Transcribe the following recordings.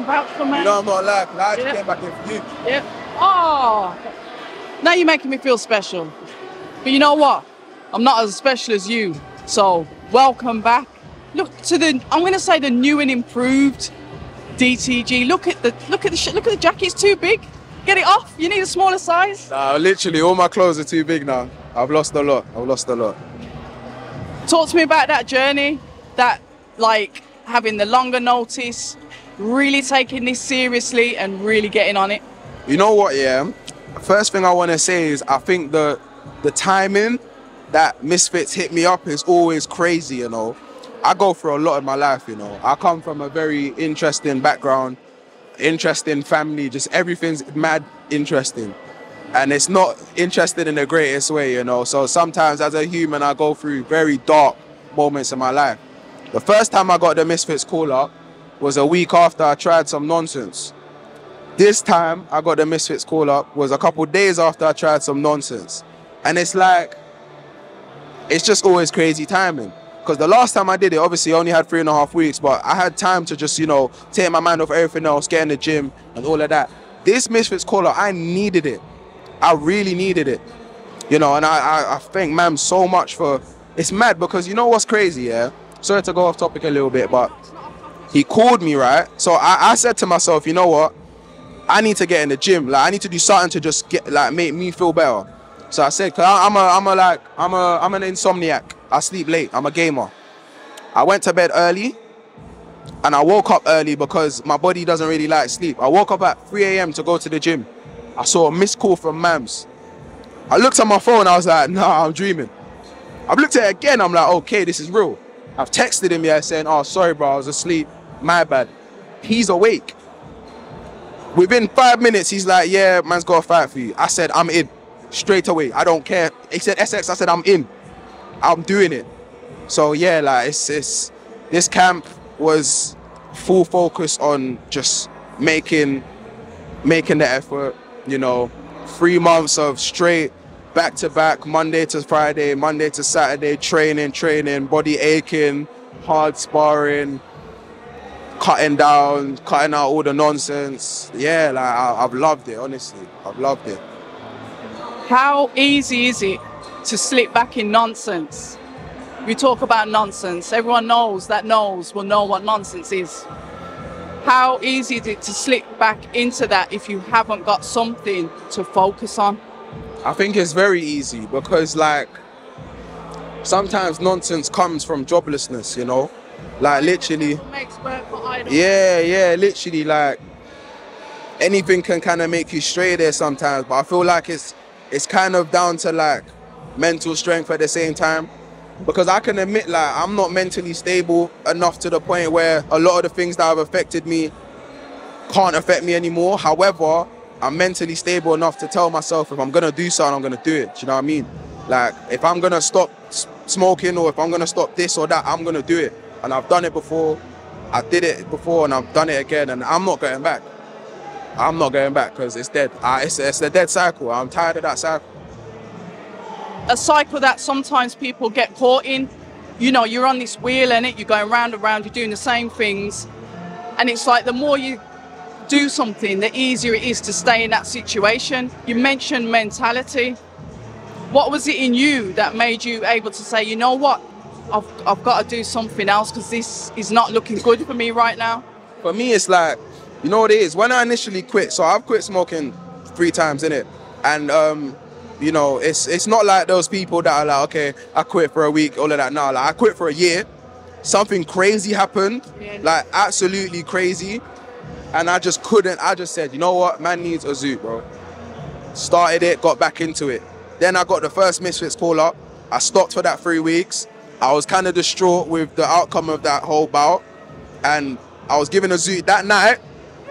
vouch for me. You know I'm not lying, I just came back in for you. Yeah. Oh, now you're making me feel special. But you know what? I'm not as special as you. So welcome back. Look to the, I'm going to say the new and improved DTG. Look at the jacket. It's too big. Get it off. You need a smaller size. Nah, literally all my clothes are too big now. I've lost a lot. Talk to me about that journey, that like having the longer notice, really taking this seriously and really getting on it. You know what, yeah? First thing I want to say is I think the timing that Misfits hit me up is always crazy, you know. I go through a lot in my life, you know. I come from a very interesting background, interesting family, just everything's mad interesting. And it's not interesting in the greatest way, you know. So sometimes as a human, I go through very dark moments in my life. The first time I got the Misfits call up was a week after I tried some nonsense. This time I got the Misfits call up was a couple days after I tried some nonsense. And it's like, it's just always crazy timing. Because the last time I did it, obviously I only had 3.5 weeks, but I had time to just, you know, take my mind off everything else, get in the gym and all of that. This Misfits call up, I needed it. I really needed it. You know, and I thank Mam so much for, it's mad because you know what's crazy, yeah? Sorry to go off topic a little bit, but he called me, right? So I said to myself, you know what? I need to get in the gym. Like I need to do something to just get, like, make me feel better. So I said, cause I'm an insomniac. I sleep late. I'm a gamer. I went to bed early, and I woke up early because my body doesn't really like sleep. I woke up at 3 a.m. to go to the gym. I saw a missed call from Mams. I looked at my phone. I was like, nah, I'm dreaming. I looked at it again. I'm like, okay, this is real. I've texted him here saying, oh, sorry, bro, I was asleep. My bad. He's awake. Within 5 minutes, he's like, yeah, man's got a fight for you. I said, I'm in. Straight away. I don't care. He said SX. I said, I'm in. I'm doing it. So yeah, like it's this camp was full focus on just making the effort, you know. 3 months of straight back to back, Monday to Friday, Monday to Saturday, training, body aching, hard sparring, cutting out all the nonsense. Yeah, like I've loved it, honestly. I've loved it. How easy is it to slip back in nonsense? We talk about nonsense. Everyone will know what nonsense is. How easy is it to slip back into that if you haven't got something to focus on? I think it's very easy because, like, sometimes nonsense comes from joblessness, you know? Like, literally. Yeah, literally, like, anything can kind of make you stray there sometimes, but I feel like it's kind of down to, like, mental strength at the same time. Because I can admit, like, I'm not mentally stable enough to the point where a lot of the things that have affected me can't affect me anymore. However, I'm mentally stable enough to tell myself if I'm going to do something, I'm going to do it. Do you know what I mean? Like, if I'm going to stop smoking or if I'm going to stop this or that, I'm going to do it. And I've done it before. I did it before and I've done it again. And I'm not going back. I'm not going back because it's dead. It's a dead cycle. I'm tired of that cycle. A cycle that sometimes people get caught in. You know, you're on this wheel and you're going round and round, you're doing the same things. And it's like the more you do something, the easier it is to stay in that situation. You mentioned mentality. What was it in you that made you able to say, you know what, I've got to do something else because this is not looking good for me right now? For me, it's like, you know what it is? When I initially quit, so I've quit smoking 3 times, innit? And, you know, it's not like those people that are like, okay, I quit for a week, all of that. No, like I quit for a year. Something crazy happened, like absolutely crazy. And I just couldn't, I just said, you know what, man needs a zoot, bro. Started it, got back into it. Then I got the first Misfits call up. I stopped for that 3 weeks. I was kind of distraught with the outcome of that whole bout. And I was given a zoot that night.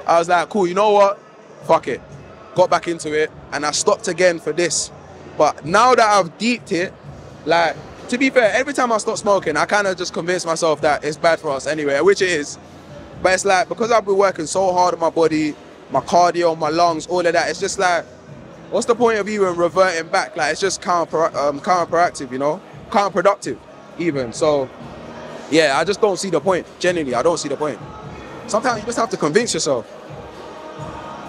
I was like, cool, you know what? Fuck it. Got back into it. And I stopped again for this. But now that I've deeped it, like, to be fair, every time I stop smoking, I kind of just convince myself that it's bad for us anyway, which it is. But it's like, because I've been working so hard on my body, my cardio, my lungs, all of that, it's just like, what's the point of even reverting back? Like, it's just counterproductive, you know? Counterproductive, even. So, yeah, I just don't see the point. Genuinely, I don't see the point. sometimes you just have to convince yourself.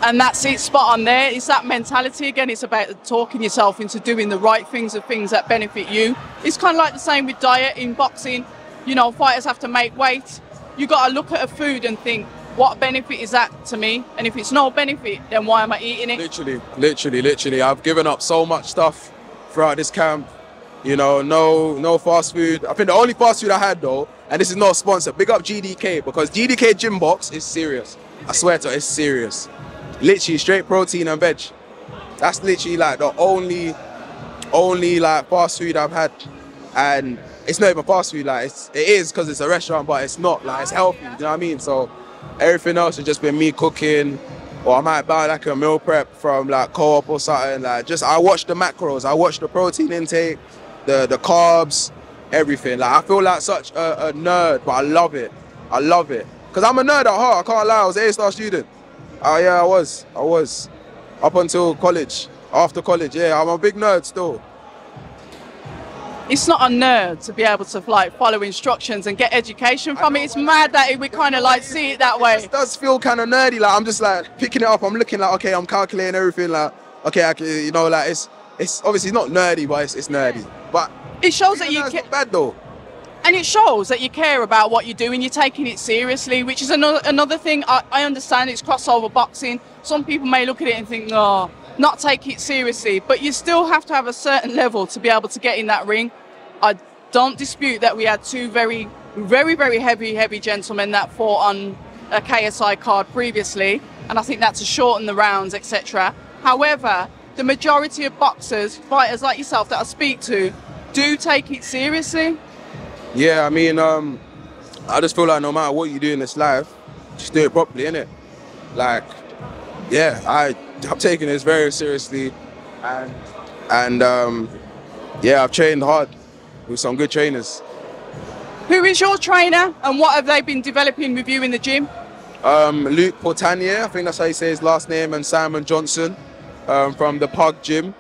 And that's it, spot on there. It's that mentality again. It's about talking yourself into doing the right things, the things that benefit you. It's kind of like the same with diet in boxing. You know, fighters have to make weight. You got to look at a food and think, what benefit is that to me? And if it's no benefit, then why am I eating it? Literally. I've given up so much stuff throughout this camp. You know, no fast food. I think the only fast food I had though, and this is not a sponsor, big up GDK, because GDK Gym Box is serious. I swear to you, it's serious. Literally straight protein and veg. That's literally like the only like fast food I've had, and it's not even fast food. Like it is because it's a restaurant, but it's not like it's healthy. You know what I mean? So everything else has just been me cooking, or I might buy like a meal prep from like Co-op or something. Like just I watch the macros, I watch the protein intake, the carbs, everything. Like I feel like such a nerd, but I love it. I love it because I'm a nerd at heart. I can't lie. I was an A-star student. Oh yeah, I was. Up until college. After college, yeah, I'm a big nerd still. It's not a nerd to be able to like follow instructions and get education from it. It's mad that we kind of like see it that way. It does feel kind of nerdy. Like I'm just like picking it up. I'm looking like, okay, I'm calculating everything. Like, okay, I can, you know, like it's obviously not nerdy, but it's nerdy. But it shows that you it's not bad though. And it shows that you care about what you're doing, you're taking it seriously, which is another thing. I understand it's crossover boxing. Some people may look at it and think, no, not take it seriously. But you still have to have a certain level to be able to get in that ring. I don't dispute that we had two very, very, very heavy gentlemen that fought on a KSI card previously. And I think that's to shorten the rounds, etc. However, the majority of boxers, fighters like yourself that I speak to, do take it seriously. Yeah, I mean, I just feel like no matter what you do in this life, just do it properly, innit? Like, yeah, I'm taking this very seriously, and yeah, I've trained hard with some good trainers. Who is your trainer, and what have they been developing with you in the gym? Luke Portanier, I think that's how you say his last name, and Simon Johnson from the Pug Gym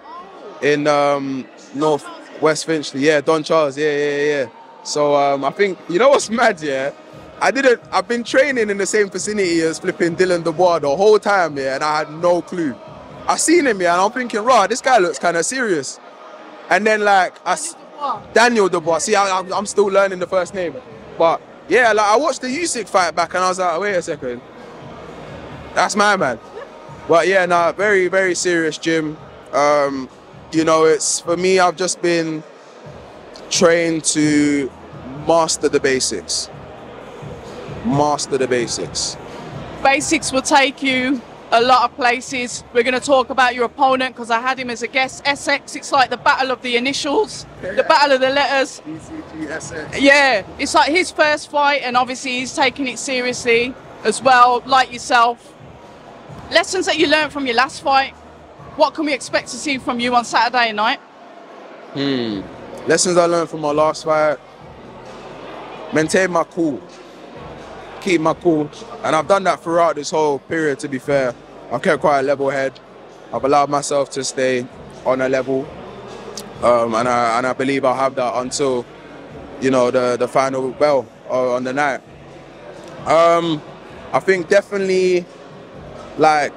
in North West Finchley. Yeah, Don Charles. Yeah. So I think, you know what's mad, yeah? I've been training in the same vicinity as flipping Dylan Dubois the whole time, yeah, and I had no clue. I seen him, yeah, and I'm thinking, right, this guy looks kind of serious. And then like, Daniel Dubois, see, I'm still learning the first name. But yeah, like I watched the Usyk fight back and I was like, wait a second, that's my man. But yeah, nah, very, very serious gym. You know, it's, for me, I've just been trained to master the basics. Master the basics. Basics will take you a lot of places. We're going to talk about your opponent because I had him as a guest. Essex, it's like the battle of the initials, the battle of the letters. ECG, yeah, it's like his first fight, and obviously he's taking it seriously as well, like yourself. Lessons that you learned from your last fight. What can we expect to see from you on Saturday night? Lessons I learned from my last fight. Maintain my cool. Keep my cool. And I've done that throughout this whole period, to be fair. I've kept quite a level head. I've allowed myself to stay on a level. And I believe I'll have that until, you know, the final bell on the night. I think definitely, like,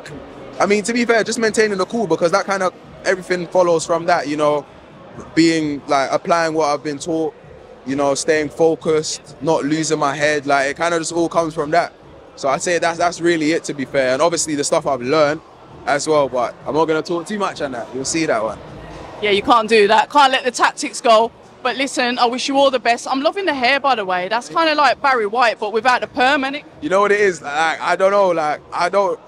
I mean, to be fair, just maintaining the cool, because that kind of, everything follows from that, you know, being, like, applying what I've been taught, you know, staying focused, not losing my head, like, it kind of just all comes from that. So I'd say that's really it, to be fair. And obviously the stuff I've learned as well, but I'm not going to talk too much on that. You'll see that one. Yeah, you can't do that. Can't let the tactics go. But listen, I wish you all the best. I'm loving the hair, by the way. That's kind of like Barry White, but without the perm, innit? You know what it is? Like, I don't know, like, I don't...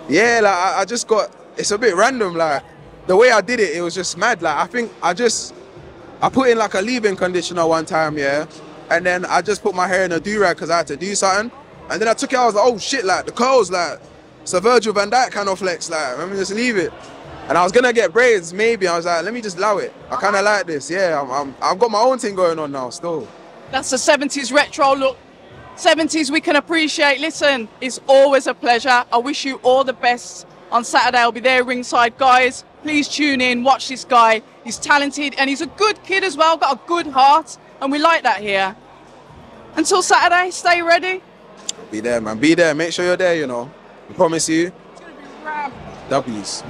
Yeah, like, I just got... It's a bit random, like, the way I did it, it was just mad. Like, I think I put in like a leave-in conditioner one time, yeah? And then I just put my hair in a do-rag because I had to do something. And then I took it, I was like, oh shit, like, the curls, like, it's a Virgil van Dijk kind of flex, like, let me just leave it. And I was gonna get braids, maybe. I was like, let me just allow it. I kind of like this, yeah. I've got my own thing going on now, still. That's the 70s retro look. 70s we can appreciate. Listen, it's always a pleasure. I wish you all the best on Saturday. I'll be there ringside. Guys, please tune in, watch this guy. He's talented and he's a good kid as well, got a good heart. And we like that here. Until Saturday, stay ready. Be there, man. Be there. Make sure you're there, you know. I promise you. It's gonna be rap. W's.